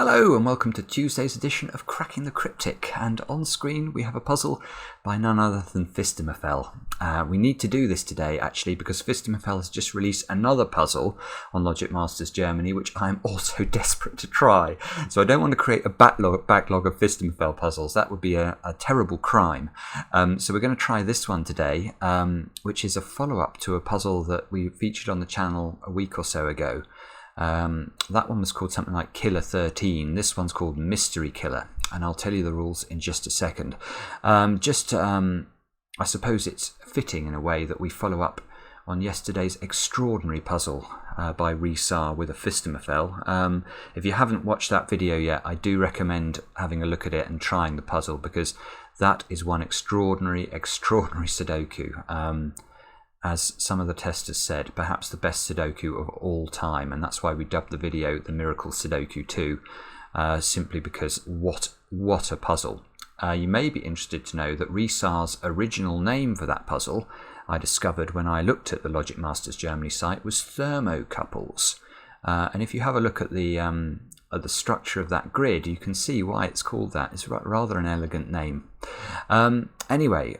Hello and welcome to Tuesday's edition of Cracking the Cryptic, and on screen we have a puzzle by none other than Phistomefel. We need to do this today actually because Phistomefel has just released another puzzle on Logic Masters Germany which I am also desperate to try. So I don't want to create a backlog of Phistomefel puzzles, that would be a terrible crime. So we're going to try this one today, which is a follow-up to a puzzle that we featured on the channel a week or so ago. That one was called something like Killer 13. This one's called Mystery Killer, and I'll tell you the rules in just a second. I suppose it's fitting in a way that we follow up on yesterday's extraordinary puzzle by Resar with a Phistomefel. If you haven't watched that video yet, I do recommend having a look at it and trying the puzzle, because that is one extraordinary Sudoku. As some of the testers said, perhaps the best Sudoku of all time, and that's why we dubbed the video the Miracle Sudoku 2, simply because what a puzzle. You may be interested to know that Resar's original name for that puzzle, I discovered when I looked at the Logic Masters Germany site, was thermocouples. And if you have a look at the structure of that grid, you can see why it's called that. It's rather an elegant name. Anyway,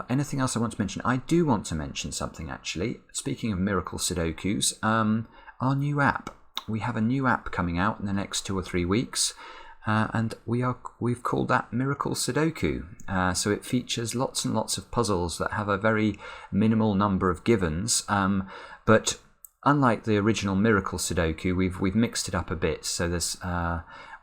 anything else I want to mention? I do want to mention something actually. Speaking of Miracle Sudokus, our new app. We have a new app coming out in the next 2 or 3 weeks, and we've called that Miracle Sudoku. So it features lots and lots of puzzles that have a very minimal number of givens, but unlike the original Miracle Sudoku, we've mixed it up a bit. So there's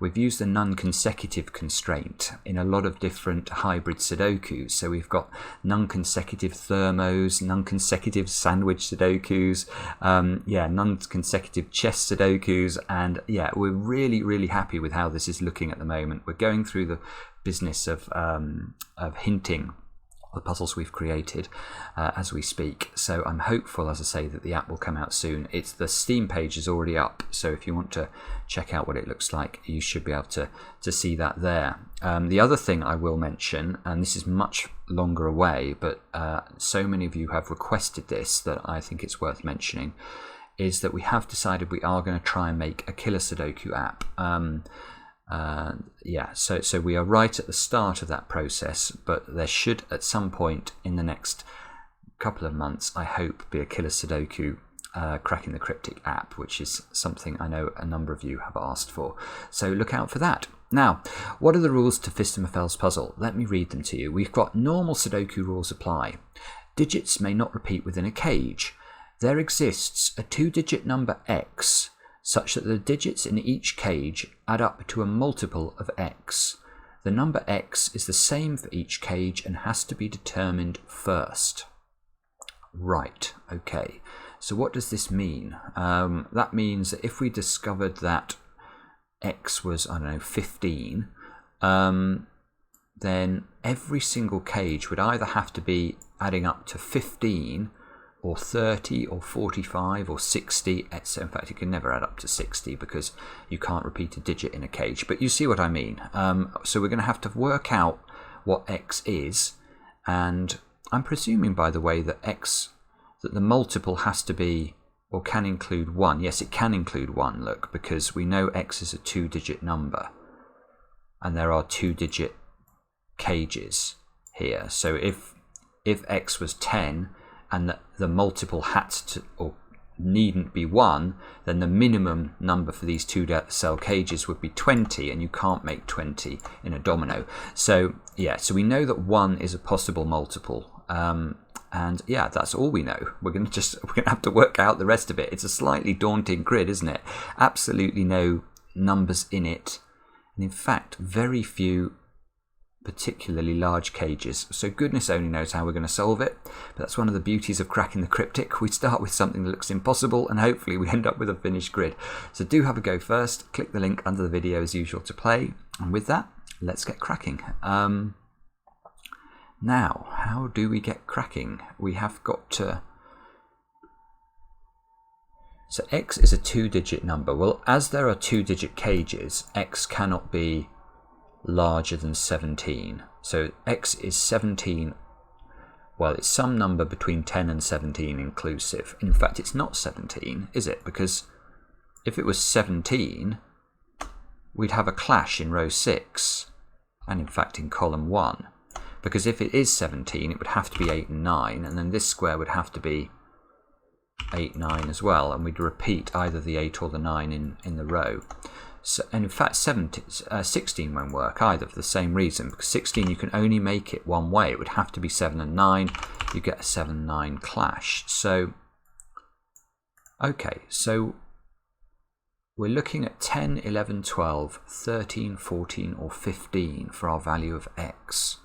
we've used the non-consecutive constraint in a lot of different hybrid Sudokus. So we've got non-consecutive thermos, non-consecutive sandwich Sudokus, non-consecutive chess Sudokus, and yeah, we're really happy with how this is looking at the moment. We're going through the business of hinting the puzzles we've created as we speak. So I'm hopeful, as I say, that the app will come out soon. The Steam page is already up, so if you want to check out what it looks like, you should be able to see that there. The other thing I will mention, and this is much longer away, but so many of you have requested this that I think it's worth mentioning, is that we have decided we are going to try and make a Killer Sudoku app. So we are right at the start of that process, but there should at some point in the next couple of months, I hope, be a Killer Sudoku Cracking the Cryptic app, which is something I know a number of you have asked for. So look out for that. Now, what are the rules to Phistomefel's puzzle? Let me read them to you. We've got normal Sudoku rules apply. Digits may not repeat within a cage. There exists a 2-digit number x such that the digits in each cage add up to a multiple of x. The number x is the same for each cage and has to be determined first. Right, okay. So what does this mean? That means that if we discovered that x was, 15, then every single cage would either have to be adding up to 15 or 30 or 45 or 60. So in fact, it can never add up to 60 because you can't repeat a digit in a cage. But you see what I mean. So we're going to have to work out what x is. And I'm presuming, by the way, that the multiple has to be, or can include 1. Yes, it can include 1, look, because we know x is a 2-digit number. And there are 2-digit cages here. So if x was 10, and the multiple had to, or needn't be 1, then the minimum number for these 2-cell cages would be 20, and you can't make 20 in a domino. So yeah, so we know that 1 is a possible multiple, and yeah, that's all we know. We're going to have to work out the rest of it. It's a slightly daunting grid, isn't it? Absolutely no numbers in it, and in fact, very few particularly large cages, so goodness only knows how we're going to solve it. But that's one of the beauties of Cracking the Cryptic. We start with something that looks impossible and hopefully we end up with a finished grid. So do have a go first. Click the link under the video as usual to play, and with that, let's get cracking. Now, how do we get cracking? We have got to... So x is a 2-digit number. Well, as there are 2-digit cages, x cannot be larger than 17. So x is 17. Well, it's some number between 10 and 17 inclusive. In fact, it's not 17, is it? Because if it was 17, we'd have a clash in row 6, and in fact in column 1. Because if it is 17, it would have to be 8 and 9, and then this square would have to be 8, 9 as well, and we'd repeat either the 8 or the 9 in the row. So, and in fact 16 won't work either for the same reason, because 16 you can only make it one way. It would have to be 7 and 9. You get a 7-9 clash. So, okay, so we're looking at 10, 11, 12, 13, 14 or 15 for our value of x.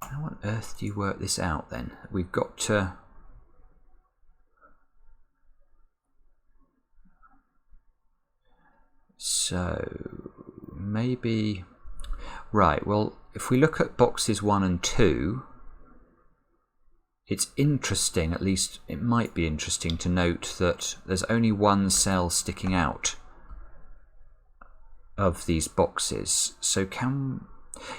How on earth do you work this out then? We've got to... So, maybe... Right, well, if we look at boxes 1 and 2, it's interesting, at least it might be interesting to note that there's only one cell sticking out of these boxes. So can...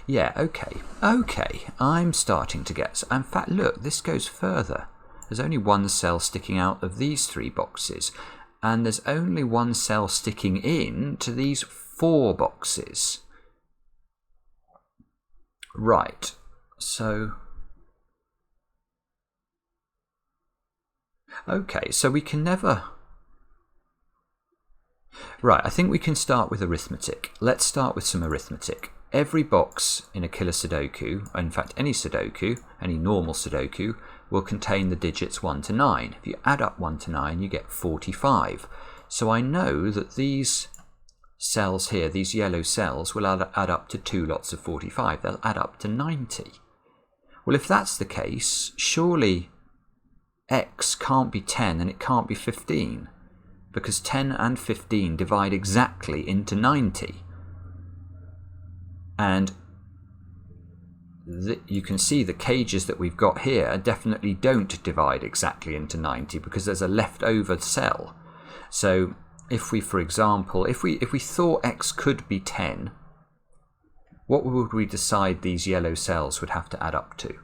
Yeah, okay, I'm starting to get... In fact, look, this goes further. There's only one cell sticking out of these 3 boxes, and there's only one cell sticking in to these 4 boxes. Right, so... Okay, so we can never... Right, I think we can start with arithmetic. Let's start with some arithmetic. Every box in a killer Sudoku, in fact any Sudoku, any normal Sudoku, will contain the digits 1 to 9. If you add up 1 to 9, you get 45. So I know that these cells here, these yellow cells, will add up to 2 lots of 45. They'll add up to 90. Well, if that's the case, surely x can't be 10 and it can't be 15, because 10 and 15 divide exactly into 90. And you can see the cages that we've got here definitely don't divide exactly into 90 because there's a leftover cell. So if we, for example, if we thought x could be 10, what would we decide these yellow cells would have to add up to?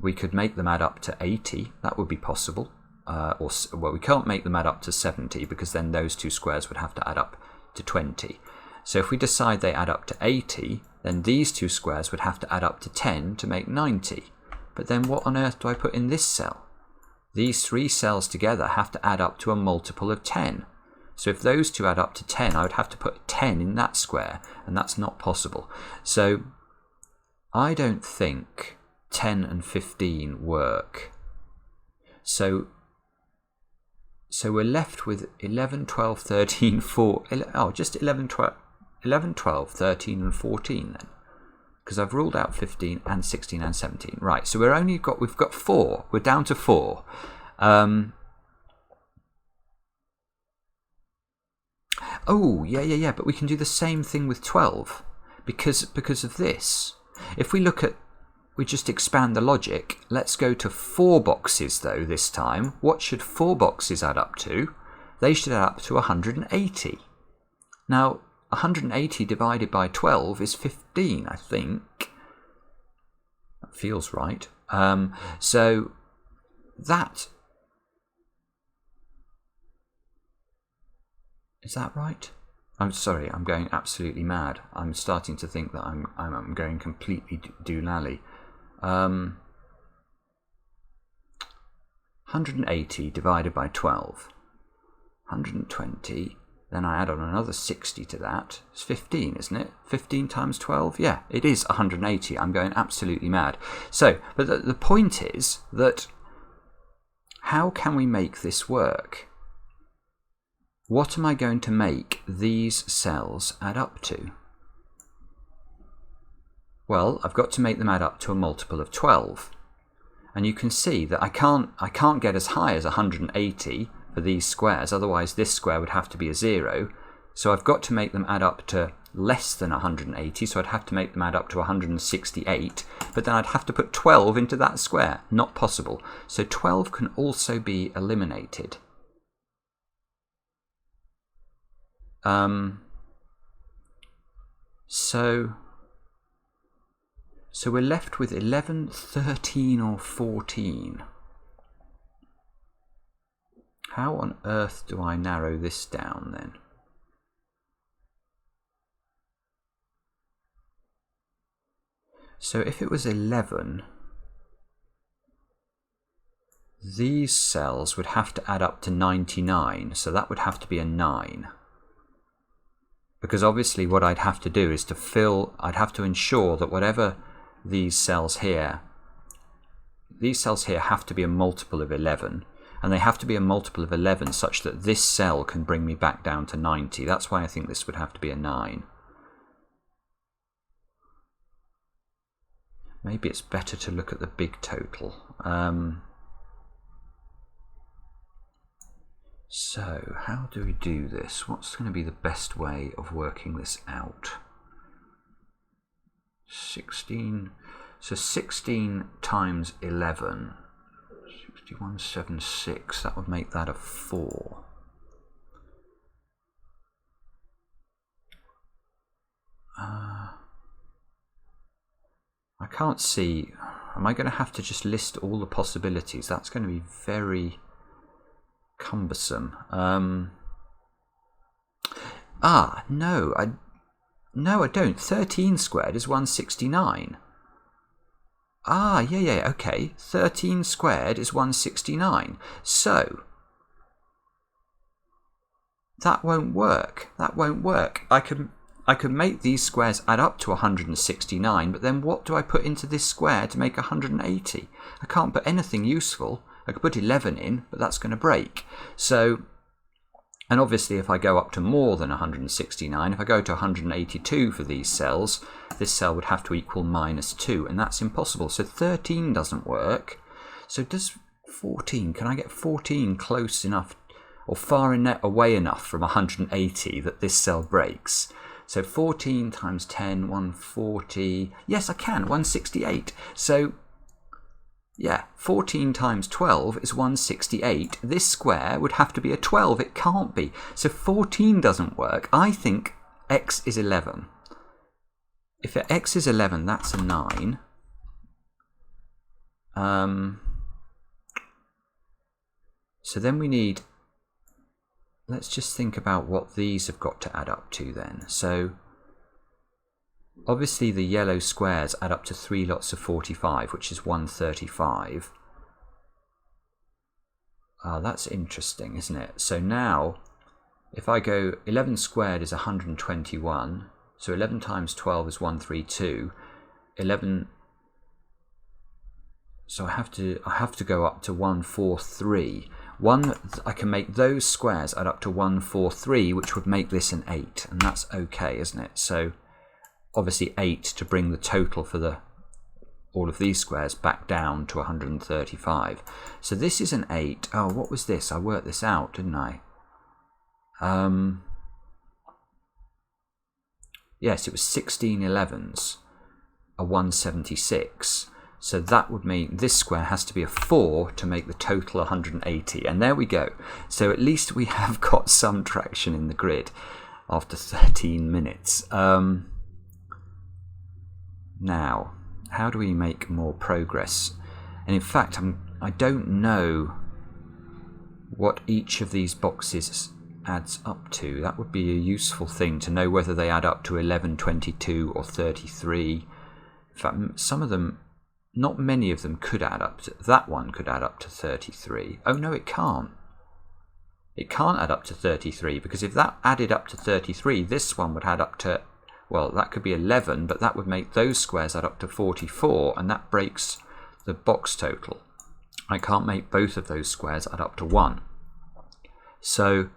We could make them add up to 80, that would be possible. Well, we can't make them add up to 70 because then those 2 squares would have to add up to 20. So if we decide they add up to 80, then these 2 squares would have to add up to 10 to make 90. But then what on earth do I put in this cell? These 3 cells together have to add up to a multiple of 10. So if those 2 add up to 10, I would have to put 10 in that square, and that's not possible. So I don't think 10 and 15 work. So we're left with 11, 12, 13, 14... Oh, just 11, 12, 13 and 14 then. Because I've ruled out 15 and 16 and 17. Right, so we've got 4. We're down to 4. Oh, yeah, but we can do the same thing with 12 because of this. If we just expand the logic. Let's go to 4 boxes though this time. What should 4 boxes add up to? They should add up to 180. Now, 180 divided by 12 is 15, I think. That feels right. So that... Is that right? I'm sorry, I'm going absolutely mad. I'm starting to think that I'm going completely doolally. 180 divided by 12. 120. Then I add on another 60 to that. It's 15, isn't it? 15 times 12? Yeah, it is 180. I'm going absolutely mad. So, but the point is that how can we make this work? What am I going to make these cells add up to? Well, I've got to make them add up to a multiple of 12. And you can see that I can't get as high as 180 for these squares, otherwise this square would have to be a 0. So I've got to make them add up to less than 180, so I'd have to make them add up to 168, but then I'd have to put 12 into that square. Not possible. So 12 can also be eliminated. So we're left with 11, 13 or 14. How on earth do I narrow this down then? So if it was 11, these cells would have to add up to 99, so that would have to be a 9. Because obviously what I'd have to do is to fill, I'd have to ensure that whatever these cells here have to be a multiple of 11, and they have to be a multiple of 11 such that this cell can bring me back down to 90. That's why I think this would have to be a 9. Maybe it's better to look at the big total. So how do we do this? What's going to be the best way of working this out? 16. So 16 times 11, 6176, that would make that a 4. I can't see, am I going to have to just list all the possibilities? That's going to be very cumbersome. No, I don't. 13 squared is 169. Yeah, okay. 13 squared is 169. So, that won't work. That won't work. I could make these squares add up to 169, but then what do I put into this square to make 180? I can't put anything useful. I could put 11 in, but that's going to break. So, and obviously if I go up to more than 169, if I go to 182 for these cells, this cell would have to equal -2, and that's impossible. So 13 doesn't work. So does 14, can I get 14 close enough or far away enough from 180 that this cell breaks? So 14 times 10, 140. Yes, I can, 168. So yeah, 14 times 12 is 168. This square would have to be a 12. It can't be. So 14 doesn't work. I think x is 11. If x is 11, that's a 9. So then we need, let's just think about what these have got to add up to then. So obviously the yellow squares add up to 3 lots of 45, which is 135. That's interesting, isn't it? So now, if I go 11 squared is 121, so 11 times 12 is 132. 11, so I have to go up to 143. I can make those squares add up to 143, which would make this an 8, and that's okay, isn't it? So obviously 8 to bring the total for all of these squares back down to 135. So this is an 8. Oh, what was this? I worked this out, didn't I? Yes, it was 16 11s, a 176. So that would mean this square has to be a 4 to make the total 180. And there we go. So at least we have got some traction in the grid after 13 minutes. Now, how do we make more progress? And in fact, I don't know what each of these boxes adds up to. That would be a useful thing to know whether they add up to 11, 22 or 33. In fact, some of them, not many of them could add up to, that one could add up to 33. Oh no, it can't. It can't add up to 33, because if that added up to 33, this one would add up to, well, that could be 11, but that would make those squares add up to 44, and that breaks the box total. I can't make both of those squares add up to 1. So,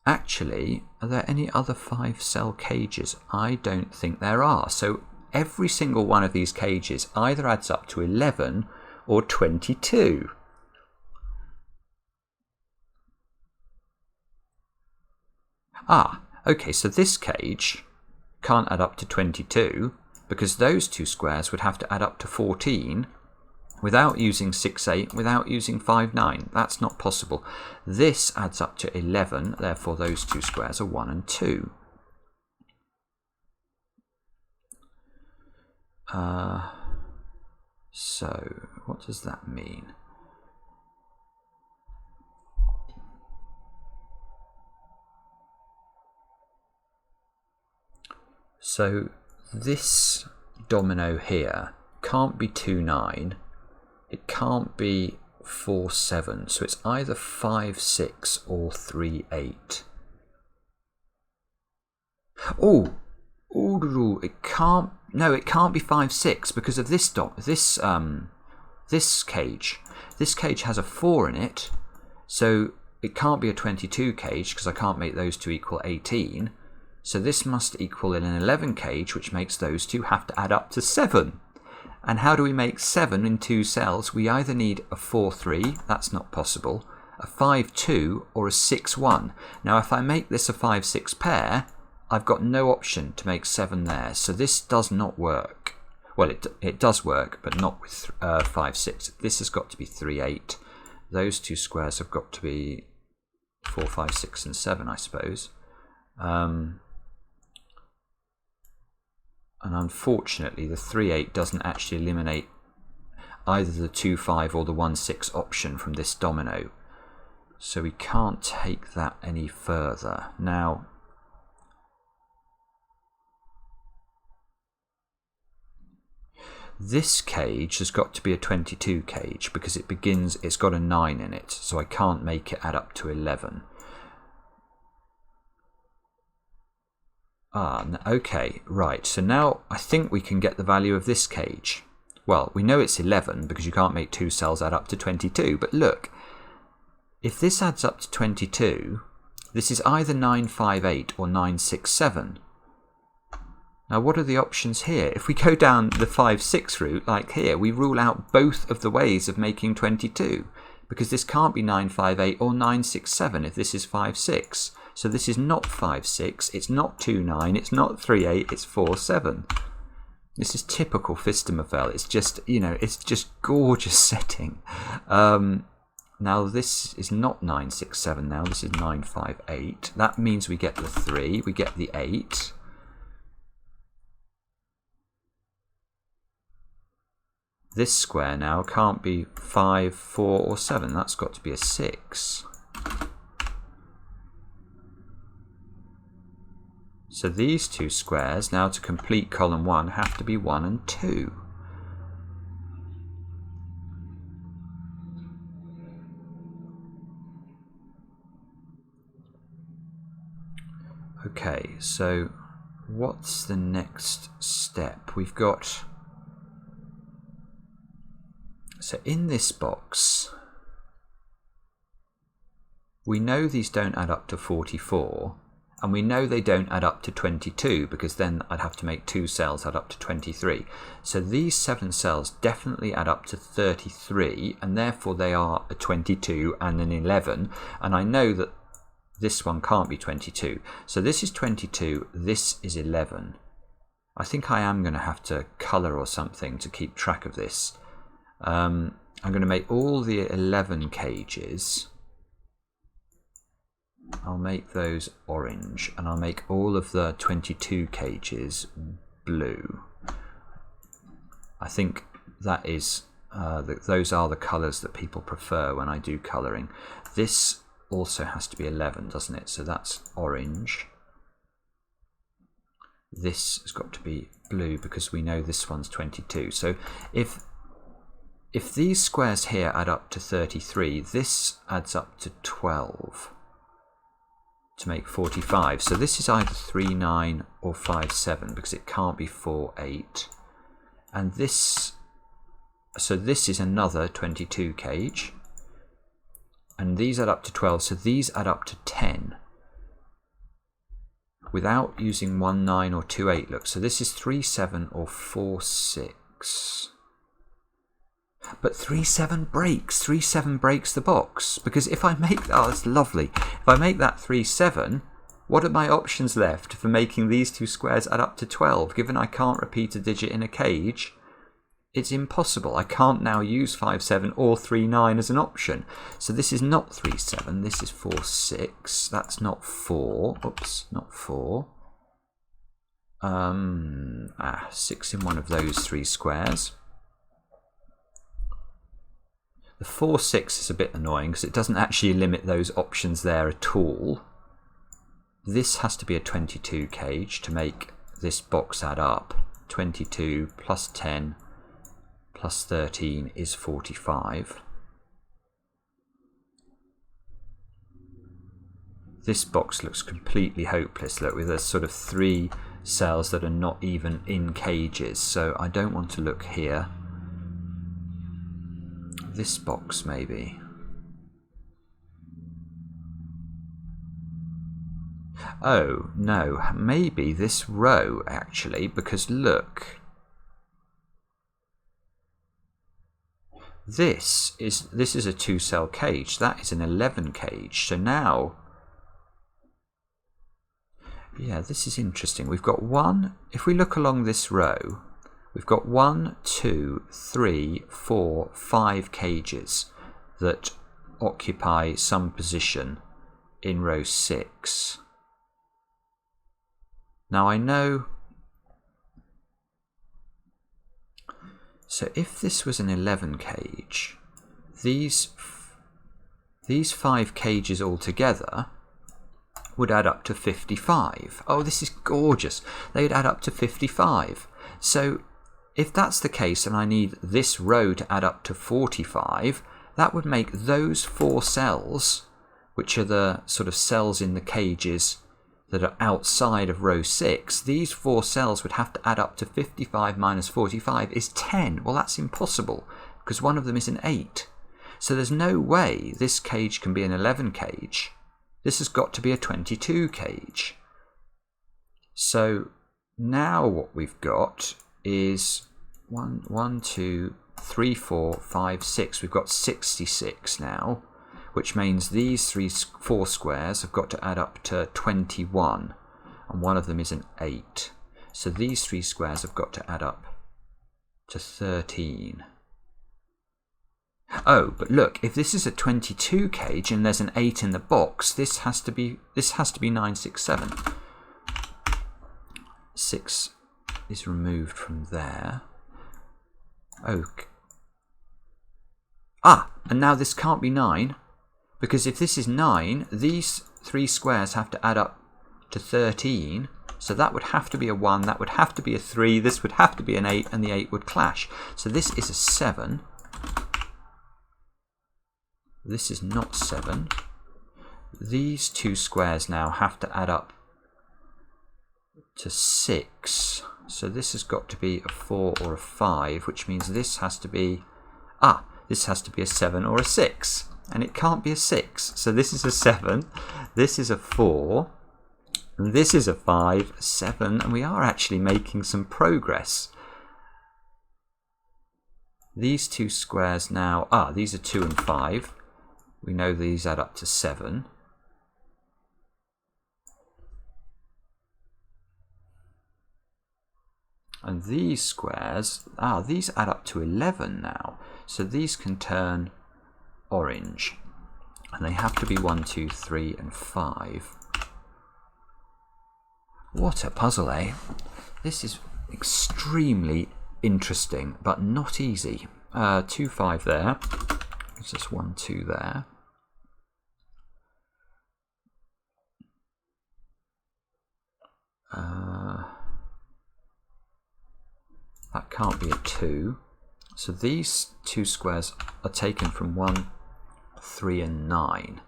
actually, are there any other 5-cell cages? I don't think there are. So, every single one of these cages either adds up to 11 or 22. Okay, so this cage can't add up to 22 because those two squares would have to add up to 14 without using 6, 8, without using 5, 9. That's not possible. This adds up to 11, therefore those two squares are 1 and 2. So, what does that mean? So, this domino here can't be 2, 9. It can't be 4, 7. So it's either 5, 6 or 3, 8. Oh, it can't. No, it can't be 5, 6 because of this this cage. This cage has a 4 in it, so it can't be a 22 cage because I can't make those two equal 18. So this must equal an 11 cage, which makes those two have to add up to 7. And how do we make 7 in 2 cells? We either need a 4, 3, that's not possible, a 5, 2, or a 6, 1. Now if I make this a 5, 6 pair, I've got no option to make 7 there, so this does not work. Well, it does work, but not with 5, 6. This has got to be 3, 8. Those two squares have got to be 4, 5, 6, and 7, I suppose. And unfortunately, the 3, 8 doesn't actually eliminate either the 2, 5 or the 1, 6 option from this domino. So we can't take that any further. Now, this cage has got to be a 22 cage because it's got a 9 in it, so I can't make it add up to 11. Okay, right, so now I think we can get the value of this cage. Well, we know it's 11 because you can't make 2 cells add up to 22, but look, if this adds up to 22, this is either 9, 5, 8 or 9, 6, 7. Now what are the options here? If we go down the 5, 6 route, like here, we rule out both of the ways of making 22, because this can't be 9, 5, 8 or 9, 6, 7 if this is 5, 6. So this is not 5, 6, it's not 2, 9, it's not 3, 8, it's 4, 7. This is typical Phistomefel. It's just, it's just gorgeous setting. Now this is not 9, 6, 7 now, this is 9, 5, 8. That means we get the 3, we get the 8. This square now can't be 5, 4 or 7, that's got to be a 6. So these two squares, now to complete column 1, have to be 1 and 2. Okay, so what's the next step? We've got... So in this box, we know these don't add up to 44. And we know they don't add up to 22 because then I'd have to make 2 cells add up to 23. So these 7 cells definitely add up to 33 and therefore they are a 22 and an 11. And I know that this one can't be 22. So this is 22, this is 11. I think I am going to have to colour or something to keep track of this. I'm going to make all the 11 cages. I'll make those orange and I'll make all of the 22 cages blue. I think that is those are the colours that people prefer when I do colouring. This also has to be 11, doesn't it? So that's orange. This has got to be blue because we know this one's 22. So if these squares here add up to 33, this adds up to 12. To make 45. So this is either 3, 9 or 5, 7 because it can't be 4, 8. And this, so this is another 22 cage. And these add up to 12, so these add up to 10. Without using 1, 9 or 2, 8. Look, so this is 3, 7 or 4, 6. But 3, 7 breaks. 3, 7 breaks the box. Because if I make... Oh, that's lovely. If I make that 3, 7, what are my options left for making these two squares add up to 12? Given I can't repeat a digit in a cage, it's impossible. I can't now use 5, 7 or 3, 9 as an option. So this is not 3, 7. This is 4, 6. That's not 4. Oops, not 4. 6 in one of those 3 squares. The 4, 6 is a bit annoying because it doesn't actually limit those options there at all. This has to be a 22 cage to make this box add up 22 plus 10 plus 13 is 45. This box looks completely hopeless, look, with a sort of 3 cells that are not even in cages, so I don't want to look here. This box maybe. Oh no, maybe this row actually, because look, this is a 2-cell cage, that is an 11 cage, so now, yeah, this is interesting. We've got one, if we look along this row, we've got 1, 2, 3, 4, 5 cages that occupy some position in row 6. Now I know, so if this was an 11 cage, these 5 cages altogether would add up to 55. Oh, this is gorgeous. They'd add up to 55. So if that's the case and I need this row to add up to 45, that would make those 4 cells, which are the sort of cells in the cages that are outside of row 6, these 4 cells would have to add up to 55 minus 45 is 10. Well, that's impossible because one of them is an 8. So there's no way this cage can be an 11 cage. This has got to be a 22 cage. So now what we've got is 1, 2, 3, 4, 5, 6. We've got 66 now, which means these 4 squares have got to add up to 21, and one of them is an 8. So these 3 squares have got to add up to 13. Oh, but look, if this is a 22 cage and there's an 8 in the box, this has to be 967. 6 is removed from there. Oh. And now this can't be 9. Because if this is 9, these 3 squares have to add up to 13. So that would have to be a 1, that would have to be a 3, this would have to be an 8, and the 8 would clash. So this is a 7. This is not 7. These 2 squares now have to add up to 6. So this has got to be a 4 or a 5, which means this has to be... this has to be a 7 or a 6. And it can't be a 6. So this is a 7, this is a 4, and this is a 5, 7, and we are actually making some progress. These 2 squares now, these are 2 and 5. We know these add up to 7. And these squares, these add up to 11 now. So these can turn orange. And they have to be 1, 2, 3, and 5. What a puzzle, eh? This is extremely interesting, but not easy. 2, 5 there. It's just 1, 2 there. That can't be a 2. So these 2 squares are taken from 1, 3, and 9.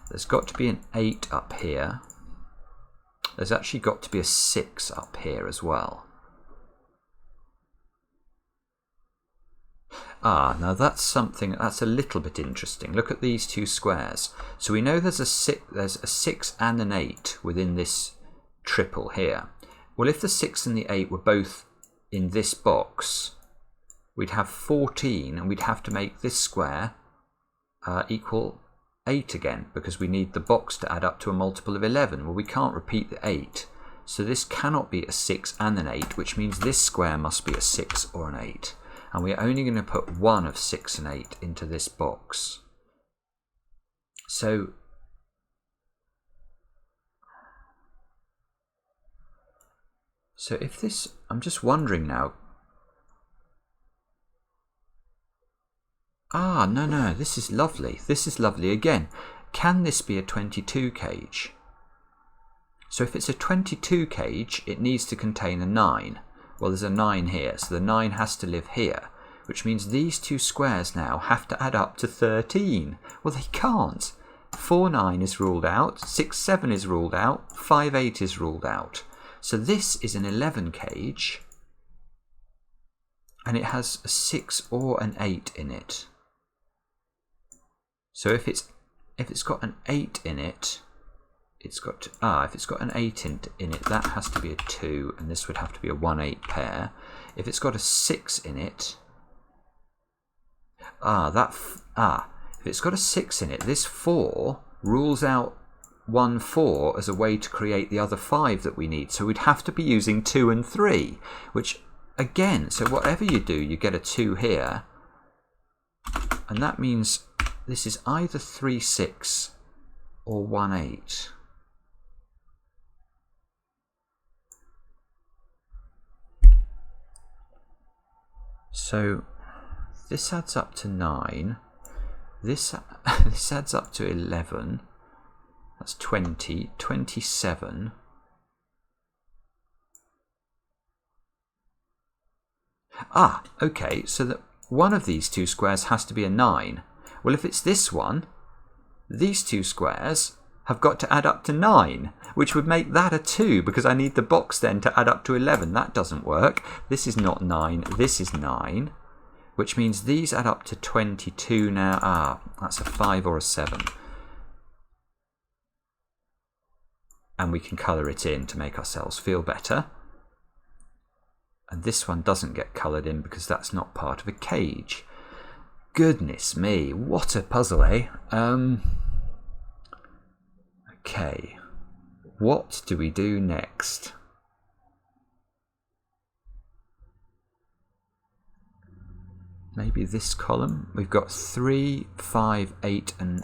There's got to be an 8 up here. There's actually got to be a 6 up here as well. Now that's something that's a little bit interesting. Look at these 2 squares. So we know there's a 6 and an 8 within this triple here. Well, if the 6 and the 8 were both in this box, we'd have 14, and we'd have to make this square equal 8 again, because we need the box to add up to a multiple of 11. Well, we can't repeat the 8, so this cannot be a 6 and an 8, which means this square must be a 6 or an 8. And we're only going to put one of 6 and 8 into this box. So if this, I'm just wondering now. No, this is lovely. This is lovely again. can this be a 22 cage? So if it's a 22 cage, it needs to contain a 9. Well, there's a 9 here, so the 9 has to live here, which means these two squares now have to add up to 13. Well, they can't. 4, 9 is ruled out, 6, 7 is ruled out, 5, 8 is ruled out. So this is an 11 cage, and it has a 6 or an 8 in it. So if it's got an 8 in it, it's got to, if it's got an 8 in it, that has to be a 2, and this would have to be a 1, 8 pair. If it's got a 6 in it, if it's got a 6 in it, this 4 rules out 1, 4 as a way to create the other 5 that we need. So we'd have to be using 2 and 3, which again, so whatever you do, you get a 2 here, and that means this is either 3, 6 or 1, 8. So this adds up to 9. This adds up to 11. That's 20, 27. Okay, so that one of these two squares has to be a 9. Well, if it's this one, these two squares have got to add up to 9, which would make that a 2, because I need the box then to add up to 11. That doesn't work. This is not 9, this is 9, which means these add up to 22 now. That's a 5 or a 7. And we can colour it in to make ourselves feel better. And this one doesn't get coloured in because that's not part of a cage. Goodness me, what a puzzle, eh? Okay, what do we do next? Maybe this column. We've got 3, 5, 8 and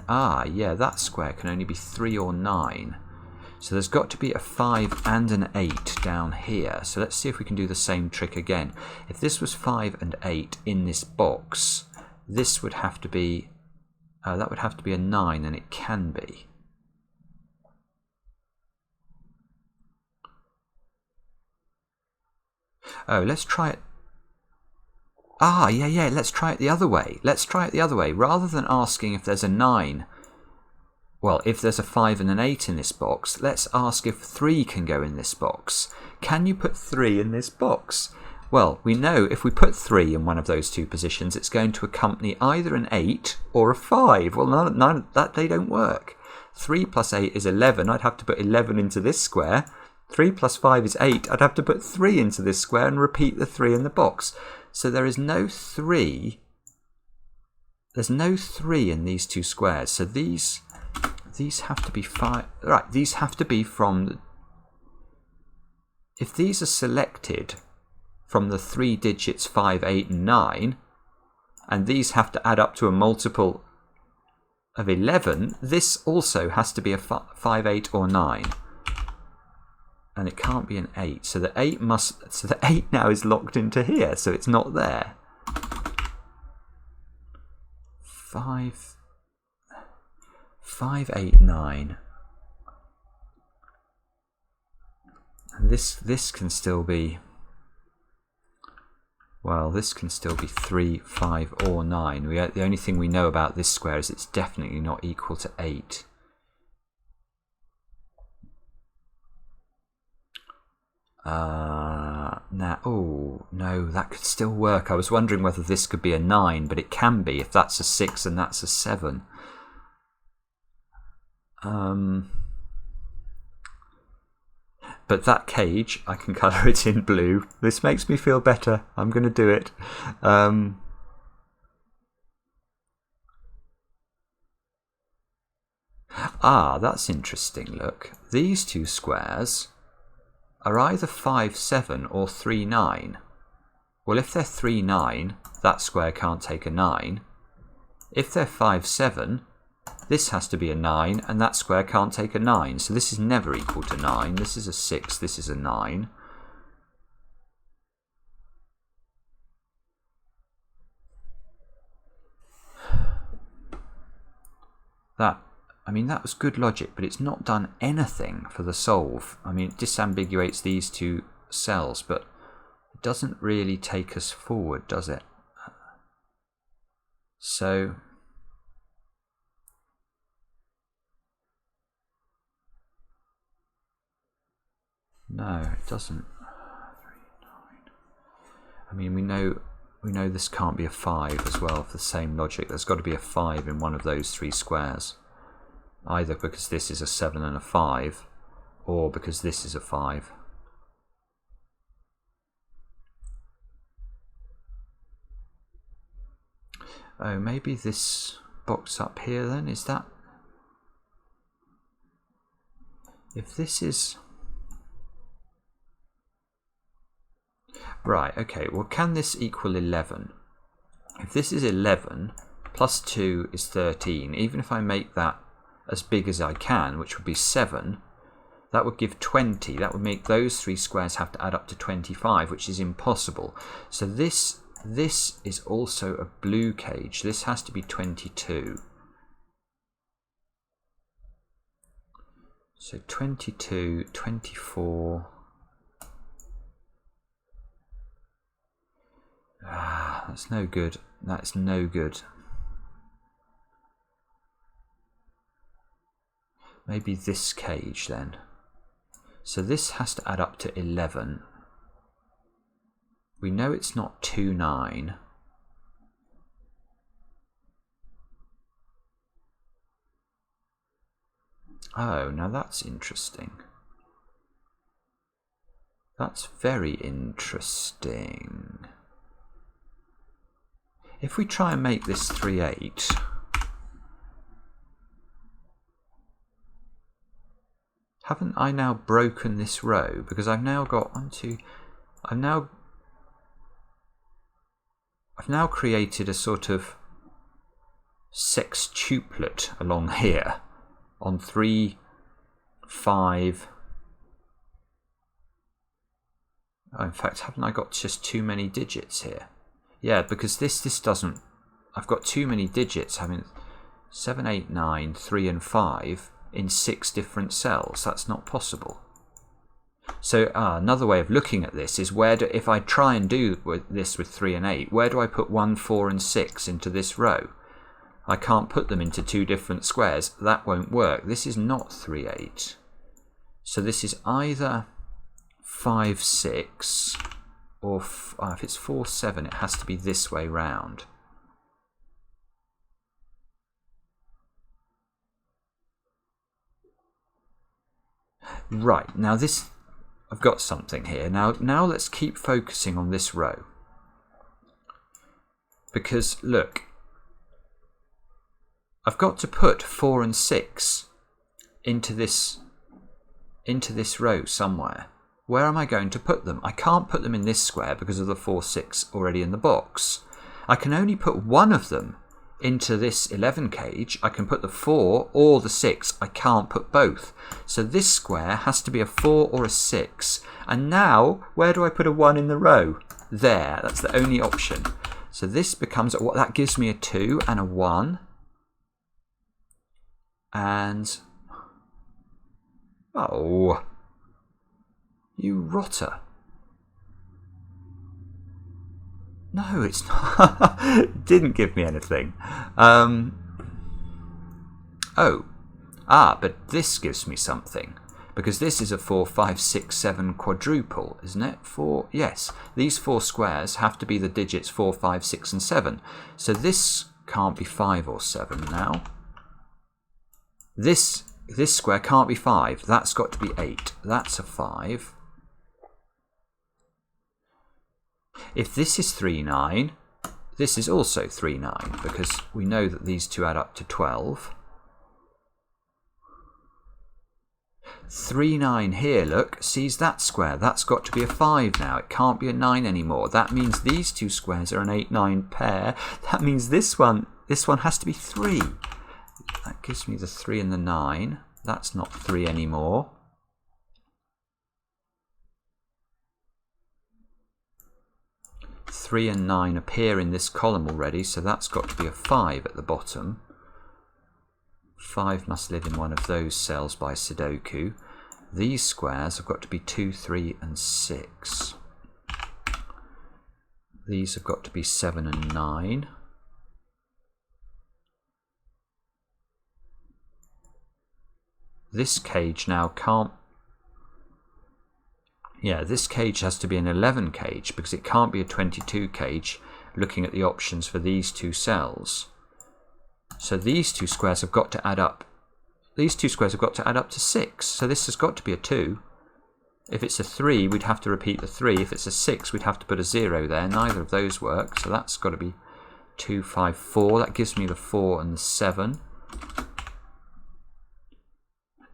yeah, that square can only be 3 or 9. So there's got to be a 5 and an 8 down here. So let's see if we can do the same trick again. If this was 5 and 8 in this box, this would have to be, that would have to be a 9, and it can be. Oh, let's try it. Yeah, let's try it the other way. Let's try it the other way. Rather than asking if there's a 9, well, if there's a 5 and an 8 in this box, let's ask if 3 can go in this box. Can you put 3 in this box? Well, we know if we put 3 in one of those two positions, it's going to accompany either an 8 or a 5. Well, none of that, they don't work. 3 plus 8 is 11. I'd have to put 11 into this square. 3 plus 5 is 8. I'd have to put 3 into this square and repeat the 3 in the box. So there is no 3. There's no 3 in these two squares. So these have to be 5. Right, these have to be from... If these are selected from the 3 digits 5, 8 and 9, and these have to add up to a multiple of 11, this also has to be a 5, 8 or 9. And it can't be an 8. So the 8 must... So the 8 now is locked into here, so it's not there. 5, 8, 9. And this can still be... Well, this can still be 3, 5 or 9. The only thing we know about this square is it's definitely not equal to 8. Now, oh no, that could still work. I was wondering whether this could be a 9, but it can be if that's a 6 and that's a 7. But that cage, I can colour it in blue. This makes me feel better. I'm going to do it. That's interesting. Look, these two squares are either 5, 7 or 3, 9. Well, if they're 3, 9, that square can't take a 9. If they're 5, 7, this has to be a 9, and that square can't take a 9. So this is never equal to 9. This is a 6, this is a 9. I mean, that was good logic, but it's not done anything for the solve. I mean, it disambiguates these two cells, but it doesn't really take us forward, does it? So no, it doesn't. 3, 9. I mean, we know this can't be a 5 as well for the same logic. There's got to be a 5 in one of those 3 squares. Either because this is a 7 and a 5, or because this is a 5. Oh, maybe this box up here then, is that? If this is... Right, okay, well, can this equal 11? If this is 11, plus 2 is 13, even if I make that as big as I can, which would be 7, that would give 20. That would make those 3 squares have to add up to 25, which is impossible. So this is also a blue cage. This has to be 22. So 22, 24... Ah, that's no good. That's no good. Maybe this cage then. So this has to add up to 11. We know it's not 2, 9. Oh, now that's interesting. That's very interesting. If we try and make this 3, 8... Haven't I now broken this row? Because I've now got 1, 2... I've now created a sort of sextuplet along here on 3, 5... Oh, in fact, haven't I got just too many digits here? Yeah, because this doesn't... I've got too many digits, having 7, 8, 9, 3 and 5 in 6 different cells. That's not possible. So another way of looking at this is if I try and do this with 3 and 8, where do I put 1, 4 and 6 into this row? I can't put them into 2 different squares. That won't work. This is not 3, 8. So this is either 5, 6... or if it's 4, 7, it has to be this way round. Right, now this... I've got something here. Now let's keep focusing on this row. Because, look, I've got to put 4 and 6 into this row somewhere. Where am I going to put them? I can't put them in this square because of the 4, 6 already in the box. I can only put one of them into this 11 cage. I can put the 4 or the 6. I can't put both. So this square has to be a 4 or a 6. And now, where do I put a 1 in the row? There. That's the only option. So this becomes... that gives me a 2 and a 1. And... oh... you rotter. No, it's not. It didn't give me anything. But this gives me something. Because this is a 4, 5, 6, 7 quadruple, isn't it? 4, yes. These 4 squares have to be the digits 4, 5, 6 and 7. So this can't be 5 or 7 now. This square can't be 5. That's got to be 8. That's a 5. If this is 3, 9, this is also 3, 9, because we know that these two add up to 12. 3, 9 here, look, sees that square. That's got to be a 5 now. It can't be a 9 anymore. That means these two squares are an 8, 9 pair. That means this one has to be 3. That gives me the 3 and the 9. That's not 3 anymore. Three and 9 appear in this column already, so that's got to be a 5 at the bottom. 5 must live in one of those cells by Sudoku. These squares have got to be 2, 3 and 6. These have got to be 7 and 9. This cage now can't... Yeah, this cage has to be an 11 cage because it can't be a 22 cage looking at the options for these two cells. So these two squares have got to add up. These two squares have got to add up to 6. So this has got to be a 2. If it's a 3, we'd have to repeat the 3. If it's a 6, we'd have to put a 0 there. Neither of those work. So that's got to be 2, 5, 4. That gives me the 4 and the 7.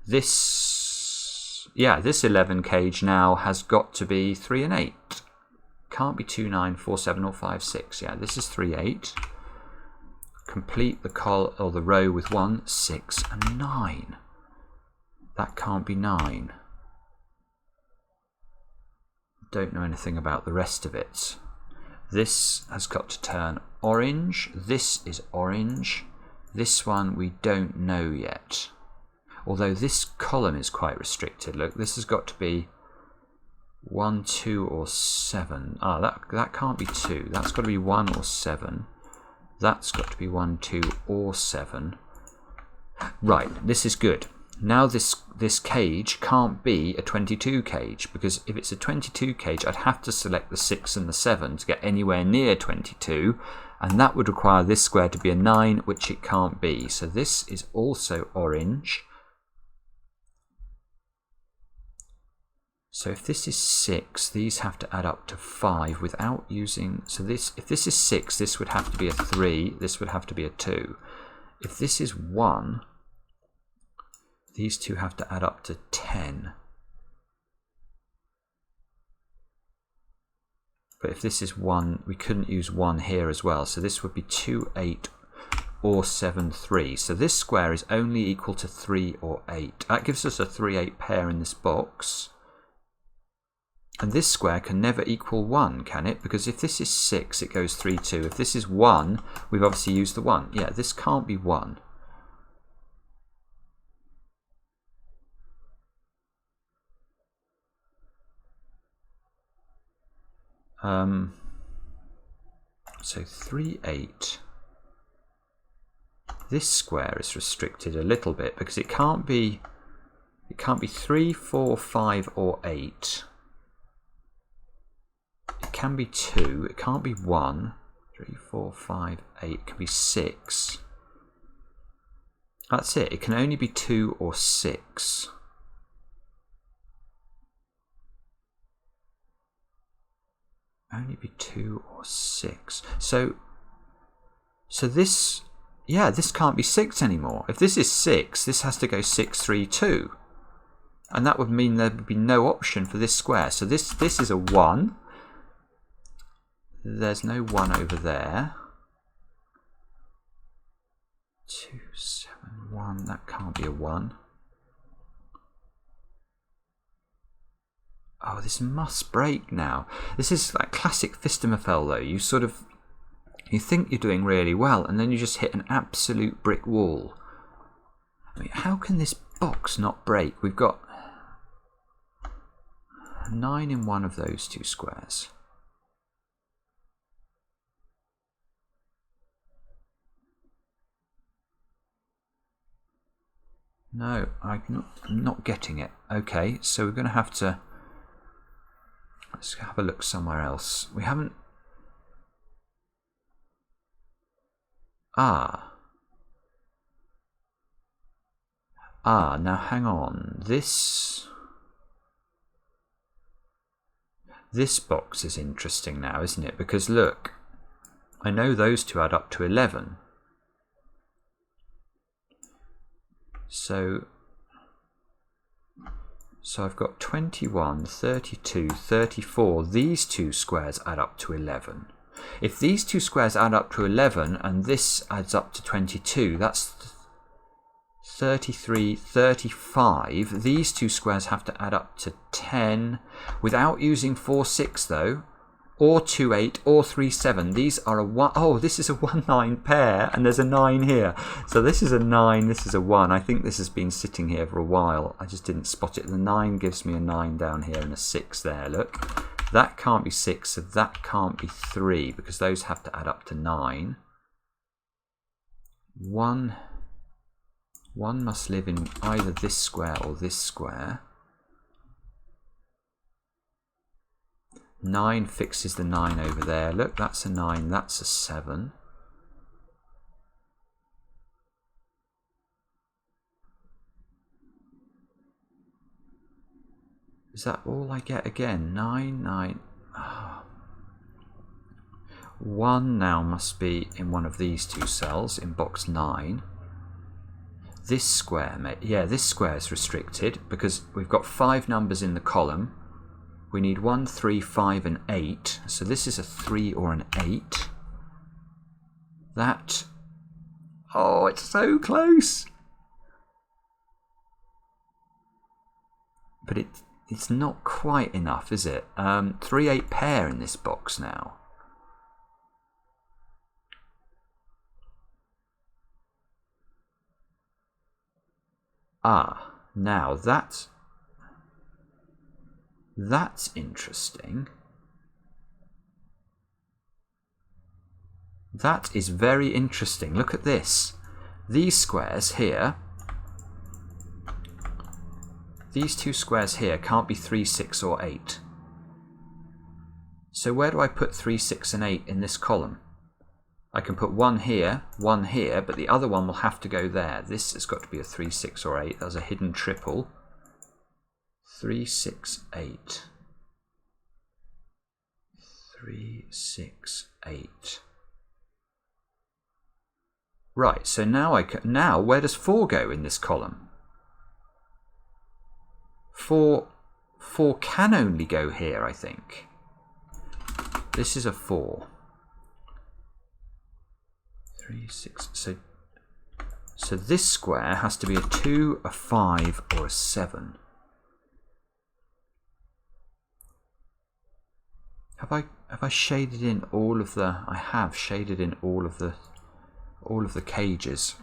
This 11 cage now has got to be 3 and 8. Can't be 2, 9, 4, 7 or 5, 6. Yeah, this is 3, 8. Complete the column or the row with 1, 6 and 9. That can't be 9. Don't know anything about the rest of it. This has got to turn orange. This is orange. This one we don't know yet. Although this column is quite restricted. Look, this has got to be 1, 2 or 7. That can't be 2. That's got to be 1 or 7. That's got to be 1, 2 or 7. Right, this is good. Now this cage can't be a 22 cage, because if it's a 22 cage I'd have to select the 6 and the 7 to get anywhere near 22, and that would require this square to be a 9, which it can't be. So this is also orange. So if this is 6, these have to add up to 5 without using... So this, if this is 6, this would have to be a 3, this would have to be a 2. If this is 1, these two have to add up to 10. But if this is 1, we couldn't use 1 here as well. So this would be 2, 8 or 7, 3. So this square is only equal to 3 or 8. That gives us a 3, 8 pair in this box. And this square can never equal 1, can it? Because if this is 6, it goes 3, 2. If this is 1, we've obviously used the 1. Yeah, this can't be 1. So 3, 8. This square is restricted a little bit because it can't be 3, 4, 5 or 8. It can be 2. It can't be 1. 3, 4, 5, 8. It can be 6. That's it. It can only be 2 or 6. Only be 2 or 6. So this, yeah, this can't be 6 anymore. If this is 6, this has to go 6, 3, 2. And that would mean there would be no option for this square. So this is a 1. There's no 1 over there. 2, 7, 1. That can't be a 1. Oh, this must break now. This is like classic Phistomefel though. You think you're doing really well and then you just hit an absolute brick wall. I mean, how can this box not break? We've got 9 in one of those two squares. No, I'm not getting it. Okay, so we're going to have to... Let's have a look somewhere else. We haven't... now hang on. This box is interesting now, isn't it? Because look, I know those two add up to 11. So I've got 21, 32, 34. These two squares add up to 11. If these two squares add up to 11 and this adds up to 22, that's 33, 35. These two squares have to add up to 10 without using 4, 6 though. or 2 8 or 3 7. These are a 1. Oh, this is a 1 9 pair, and there's a 9 here. So this is a 9, this is a 1. I think this has been sitting here for a while. I just didn't spot it. The 9 gives me a 9 down here and a 6 there. Look, that can't be 6, so that can't be 3 because those have to add up to 9. 1 must live in either this square or this square. 9 fixes the 9 over there. Look, that's a 9, that's a 7. Is that all I get again? 9, 9. Oh. 1 now must be in one of these two cells in box 9. This square, yeah, this square is restricted because we've got 5 numbers in the column. We need 1, 3, 5 and 8. So this is a 3 or an 8. That... Oh, it's so close! But it's not quite enough, is it? 3 8 pair in this box now. Ah, now that's interesting. That is very interesting. Look at this. These squares here, these two squares here can't be 3, 6 or 8. So where do I put 3, 6 and 8 in this column? I can put one here, but the other one will have to go there. This has got to be a 3, 6 or 8. There's a hidden triple. 3, 6, 8. 3, 6, 8. Right, so now where does 4 go in this column? 4 can only go here, I think. This is a 4. 3, 6. So this square has to be a 2, a 5, or a 7. Have I shaded in all of the? I have shaded in all of the cages.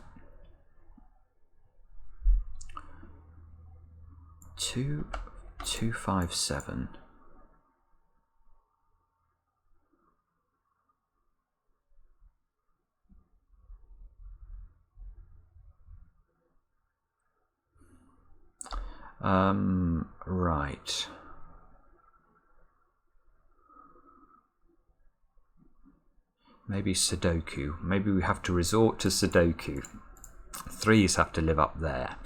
2, 2, 5, 7. Right. Maybe Sudoku. Maybe we have to resort to Sudoku. 3s have to live up there.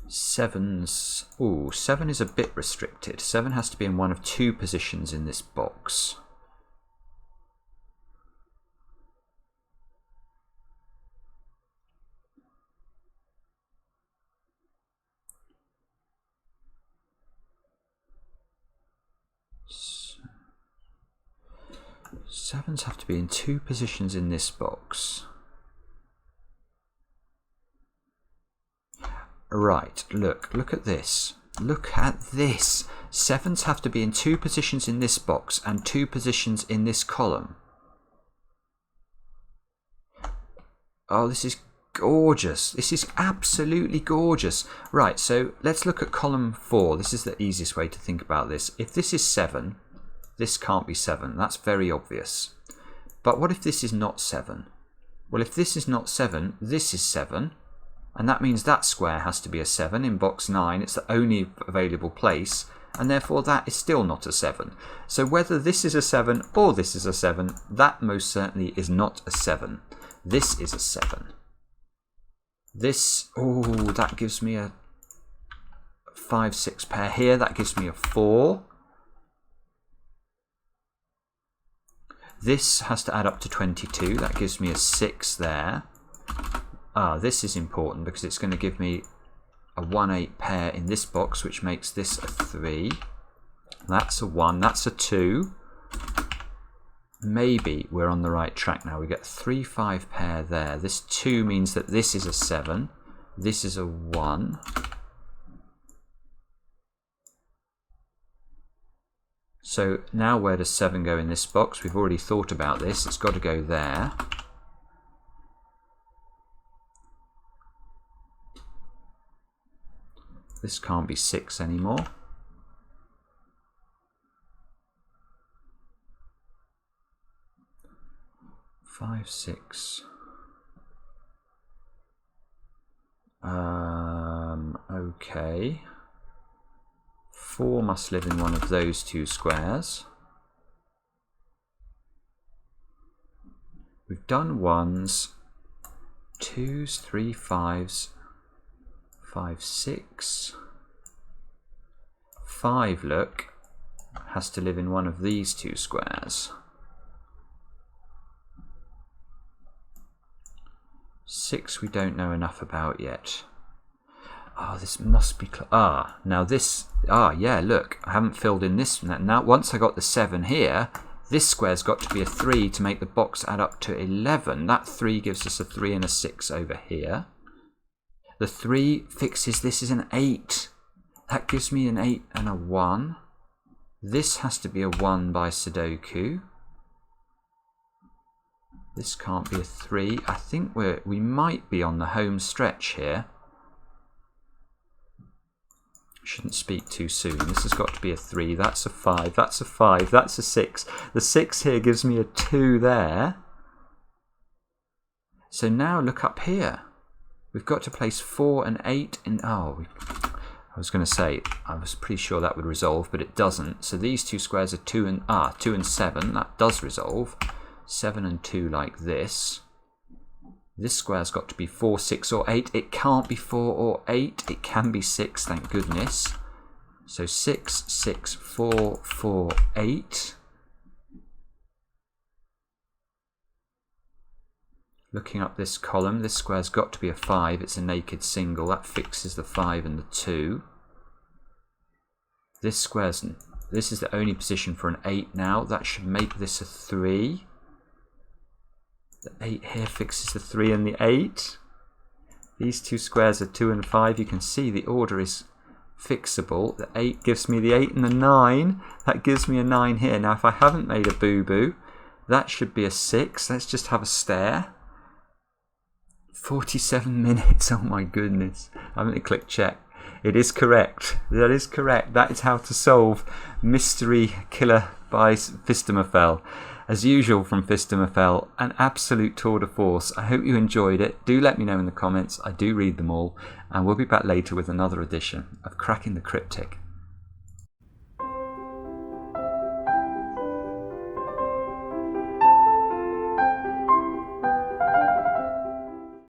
7s. Ooh, 7 is a bit restricted. 7 has to be in one of 2 positions in this box. Sevens have to be in 2 positions in this box. Right, look at this. Look at this. 7s have to be in 2 positions in this box and 2 positions in this column. Oh, this is gorgeous. This is absolutely gorgeous. Right, so let's look at column 4. This is the easiest way to think about this. If this is 7, this can't be 7. That's very obvious. But what if this is not 7? Well, if this is not 7, this is 7. And that means that square has to be a 7 in box 9. It's the only available place. And therefore that is still not a 7. So whether this is a 7 or this is a 7, that most certainly is not a 7. This is a 7. This, oh, that gives me a 5, 6 pair here. That gives me a 4. This has to add up to 22. That gives me a 6 there. This is important because it's going to give me a 1, 8 pair in this box, which makes this a 3. That's a 1. That's a 2. Maybe we're on the right track now. We get 3, 5 pair there. This 2 means that this is a 7. This is a 1. So now where does 7 go in this box? We've already thought about this. It's got to go there. This can't be 6 anymore. Five, 6. Okay. 4 must live in one of those 2 squares. We've done 1s, 2s, 3, 5s, 5, 6. 5, look, has to live in one of these 2 squares. 6 we don't know enough about yet. Oh, this must be now this, yeah, look, I haven't filled in this. Now once I got the 7 here, this square's got to be a 3 to make the box add up to 11. That 3 gives us a 3 and a 6 over here. The 3 fixes this is an 8. That gives me an 8 and a 1. This has to be a 1 by Sudoku. This can't be a 3. I think we might be on the home stretch here. Shouldn't speak too soon. This has got to be a 3. That's a 5. That's a 5. That's a 6. The 6 here gives me a 2 there. So now look up here. We've got to place 4 and 8 in. I was going to say I was pretty sure that would resolve, but it doesn't. So these 2 squares are 2 and 7. That does resolve. 7 and 2 like this. This square's got to be 4, 6 or 8. It can't be 4 or 8. It can be 6, thank goodness. So 6, 6, 4, 4, 8. Looking up this column, this square's got to be a 5. It's a naked single. That fixes the 5 and the 2. This is the only position for an 8 now. That should make this a 3. The 8 here fixes the 3 and the 8. These 2 squares are 2 and 5. You can see the order is fixable. The 8 gives me the 8 and the 9. That gives me a 9 here. Now if I haven't made a boo-boo, that should be a 6. Let's just have a stare. 47 minutes. Oh my goodness. I'm going to click check. It is correct. That is correct. That is how to solve Mystery Killer by Phistomefel. As usual from Phistomefel, an absolute tour de force. I hope you enjoyed it. Do let me know in the comments. I do read them all. And we'll be back later with another edition of Cracking the Cryptic.